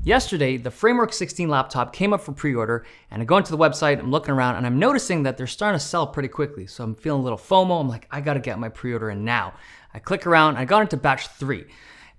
Yesterday, the Framework 16 laptop came up for pre-order, and I go into the website, I'm looking around, and I'm noticing that they're starting to sell pretty quickly. So I'm feeling a little FOMO. I'm like, I gotta get my pre-order in now. I click around, I got into batch 3.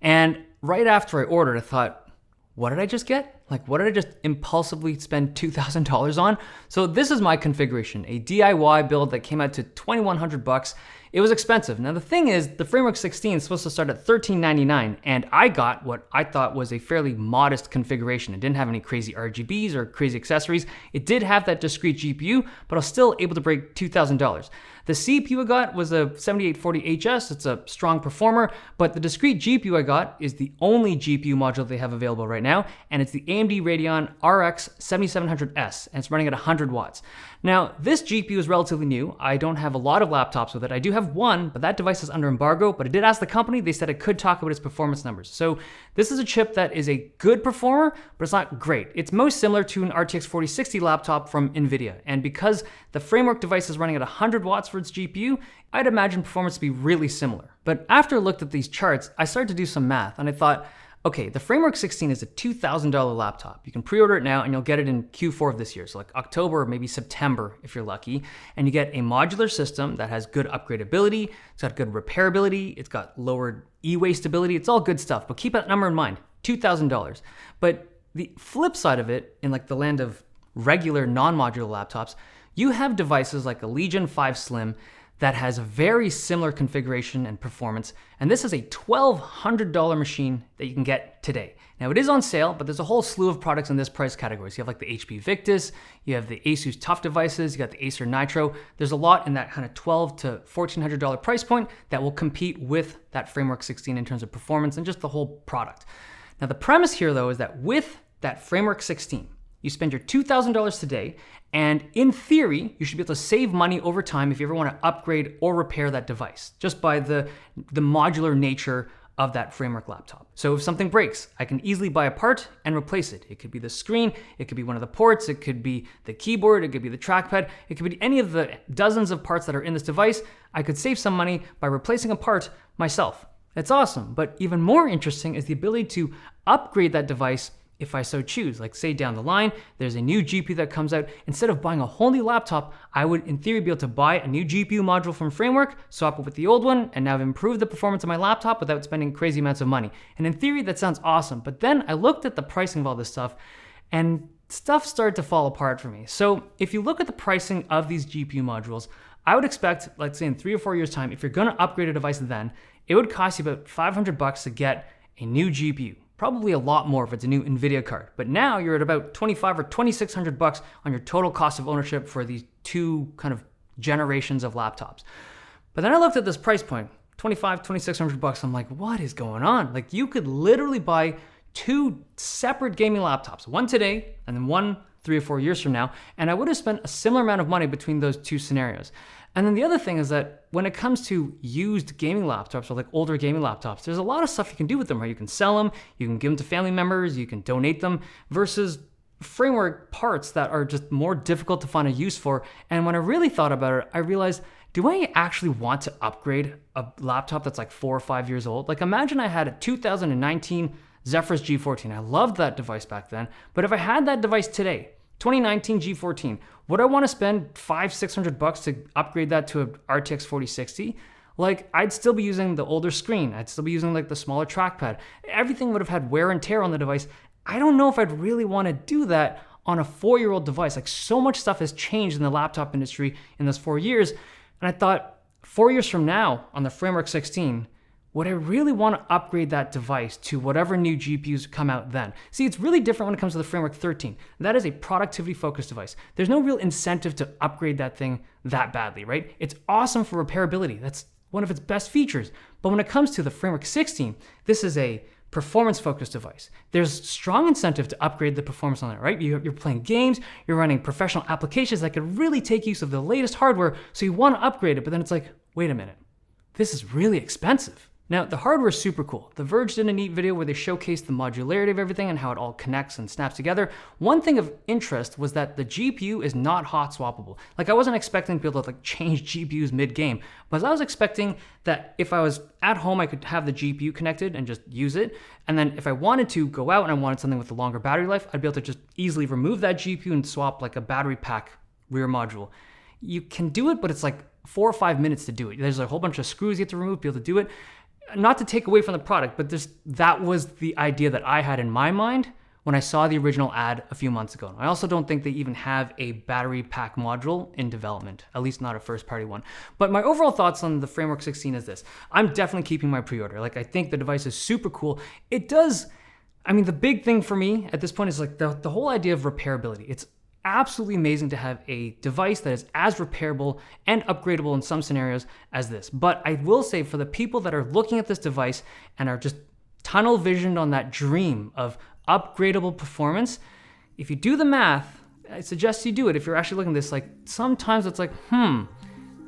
And right after I ordered, I thought, what did I just get? Like, what did I just impulsively spend $2,000 on? So this is my configuration, a DIY build that came out to $2,100. It was expensive. Now the thing is, the Framework 16 is supposed to start at $1,399, and I got what I thought was a fairly modest configuration. It didn't have any crazy RGBs or crazy accessories. It did have that discrete GPU, but I was still able to break $2,000. The CPU I got was a 7840HS. It's a strong performer, but the discrete GPU I got is the only GPU module they have available right now, and it's the AMD Radeon RX 7700S, and it's running at 100 watts. Now, this GPU is relatively new. I don't have a lot of laptops with it. I do have one, but that device is under embargo, but I did ask the company. They said I could talk about its performance numbers. So this is a chip that is a good performer, but it's not great. It's most similar to an RTX 4060 laptop from NVIDIA, and because the Framework device is running at 100 watts for its GPU, I'd imagine performance to be really similar. But after I looked at these charts, I started to do some math, and I thought, okay, the Framework 16 is a $2,000 laptop. You can pre-order it now and you'll get it in Q4 of this year. So like October or maybe September if you're lucky. And you get a modular system that has good upgradability, it's got good repairability, it's got lowered e-waste ability, it's all good stuff. But keep that number in mind, $2,000. But the flip side of it, in like the land of regular non-modular laptops, you have devices like a Legion 5 Slim that has a very similar configuration and performance, and this is a $1,200 machine that you can get today. Now it is on sale, but there's a whole slew of products in this price category. So you have like the HP Victus, you have the Asus TUF devices, you got the Acer Nitro. There's a lot in that kind of $1,200 to $1,400 price point that will compete with that Framework 16 in terms of performance and just the whole product. Now the premise here though is that with that Framework 16, you spend your $2,000 today, and in theory, you should be able to save money over time if you ever want to upgrade or repair that device, just by the modular nature of that Framework laptop. So if something breaks, I can easily buy a part and replace it. It could be the screen, it could be one of the ports, it could be the keyboard, it could be the trackpad, it could be any of the dozens of parts that are in this device. I could save some money by replacing a part myself. That's awesome, but even more interesting is the ability to upgrade that device if I so choose. Like say down the line, there's a new GPU that comes out. Instead of buying a whole new laptop, I would in theory be able to buy a new GPU module from Framework, swap it with the old one, and now improve the performance of my laptop without spending crazy amounts of money. And in theory, that sounds awesome. But then I looked at the pricing of all this stuff, and stuff started to fall apart for me. So if you look at the pricing of these GPU modules, I would expect, let's say in 3 or 4 years time, if you're gonna upgrade a device then, it would cost you about $500 to get a new GPU. Probably a lot more if it's a new NVIDIA card. But now you're at about $2,500 or $2,600 on your total cost of ownership for these two kind of generations of laptops. But then I looked at this price point, $2,500, $2,600. I'm like, what is going on? Like you could literally buy 2 separate gaming laptops, one today and then one 3 or 4 years from now, and I would have spent a similar amount of money between those two scenarios. And then the other thing is that when it comes to used gaming laptops or like older gaming laptops, there's a lot of stuff you can do with them, right? You can sell them, you can give them to family members, you can donate them, versus Framework parts that are just more difficult to find a use for. And when I really thought about it, I realized, do I actually want to upgrade a laptop that's like 4 or 5 years old? Like imagine I had a 2019 Zephyrus G14. I loved that device back then, but if I had that device today, 2019 G14, would I want to spend $500-$600 to upgrade that to a RTX 4060? Like I'd still be using the older screen. I'd still be using like the smaller trackpad. Everything would have had wear and tear on the device. I don't know if I'd really want to do that on a 4-year-old device. Like so much stuff has changed in the laptop industry in those 4 years. And I thought 4 years from now on the Framework 16, would I really want to upgrade that device to whatever new GPUs come out then? See, it's really different when it comes to the Framework 13. That is a productivity-focused device. There's no real incentive to upgrade that thing that badly, right? It's awesome for repairability. That's one of its best features. But when it comes to the Framework 16, this is a performance-focused device. There's strong incentive to upgrade the performance on it, right? You're playing games, you're running professional applications that could really take use of the latest hardware, so you want to upgrade it, but then it's like, wait a minute, this is really expensive. Now, the hardware is super cool. The Verge did a neat video where they showcased the modularity of everything and how it all connects and snaps together. One thing of interest was that the GPU is not hot swappable. Like, I wasn't expecting to be able to change GPUs mid-game, but I was expecting that if I was at home, I could have the GPU connected and just use it. And then if I wanted to go out and I wanted something with a longer battery life, I'd be able to just easily remove that GPU and swap like a battery pack rear module. You can do it, but it's like 4 or 5 minutes to do it. There's a whole bunch of screws you have to remove to be able to do it. Not to take away from the product, but that was the idea that I had in my mind when I saw the original ad a few months ago. I also don't think they even have a battery pack module in development, at least not a first-party one. But my overall thoughts on the Framework 16 is this. I'm definitely keeping my pre-order. I think the device is super cool. It does, the big thing for me at this point is the whole idea of repairability. It's absolutely amazing to have a device that is as repairable and upgradable in some scenarios as this. But I will say, for the people that are looking at this device and are just tunnel visioned on that dream of upgradable performance, if you do the math, I suggest you do it. If you're actually looking at this, sometimes it's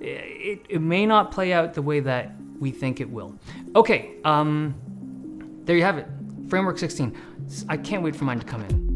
it may not play out the way that we think it will. Okay, there you have it. Framework 16. I can't wait for mine to come in.